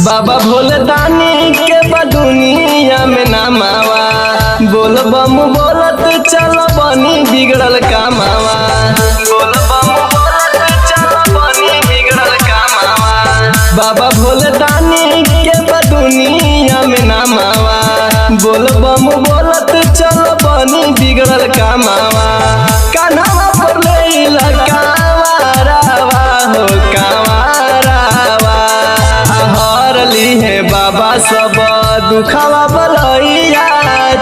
बाबा भोले दानी के दुनिया में नामावा, बोल बम बोलत चल बनी बिगड़ल कामावा, बोल बम बोलत चल बनी बिगड़ल कामावा। बाबा भोले दानी के दुनिया में नामावा, बोल बम बोलत चल बनी बिगड़ल कामावा। कान्हा पर लैला कांवरावा हो कांवरावा, हरली है बाबा सब दुखवा बलैया,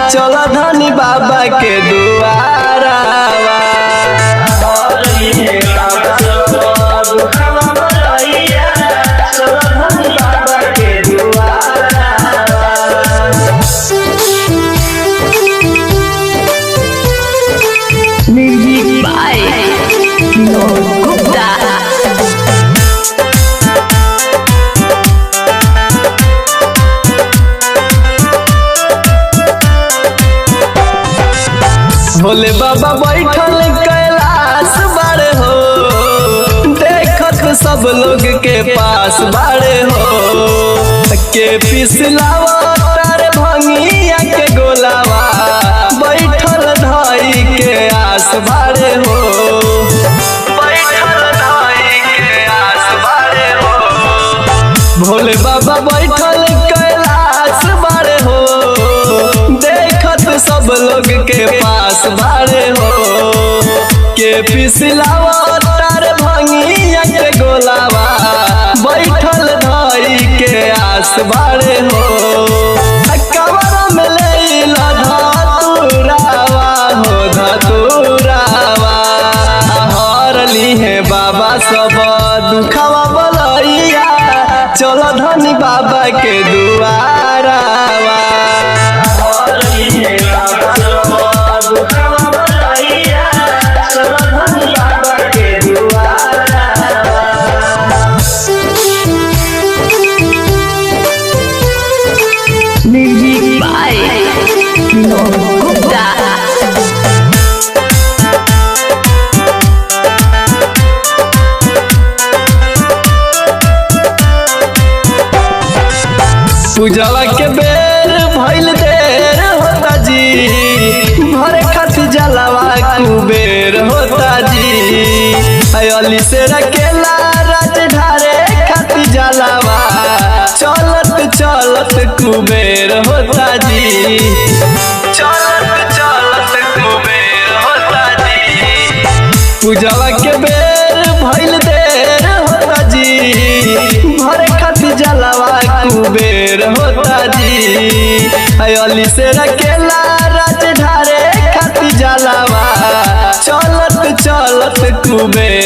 चल धनी बाबा के दुआरावा। हरली है बाबा सब दुखवा बलैया, चल धनी बाबा के दुआरावा। Music by Vinod Gupta। Bhole बाबा बैठल कैलाश बाड़े हो, देखत सब लोग के पास बाड़े हो। के पिसलावा तारे भंगिया के गोलावा, बैठल धाई के आस बाड़े हो, बैठल धाई के आस बाड़े हो। भोले बाबा बैठल कैलाश बाड़े हो, देखत सब लोग के पास बाड़े हो। के पिसलावा तार भंगिया के गोलावा, बैठल धाई के आस बाड़े हो। कवर में लैला धतुरावा हो धतुरावा, हरली है बाबा सब दुखवा बलैया, चल धनी बाबा के दुआरावा। हरली है बाबा सब दुखवा बलैया, चल धनी बाबा के दुआरावा। Music by Vinod Gupta। पूजवा के बेर भइल देर होता जी, भरे खातिर जलावा कुबेर होता जी। अली से रकेला राज ढारे खातिर जलावा, चलत चलत कुबेर होता जी, चलत चलत कुबेर होता जी। पूजवा के बेर भइल देर होता जी, भरे खातिर जलावा कुबेर होता जी। अली से रकेला राज ढारे खातिर जलावा, चलत चलत कुबेर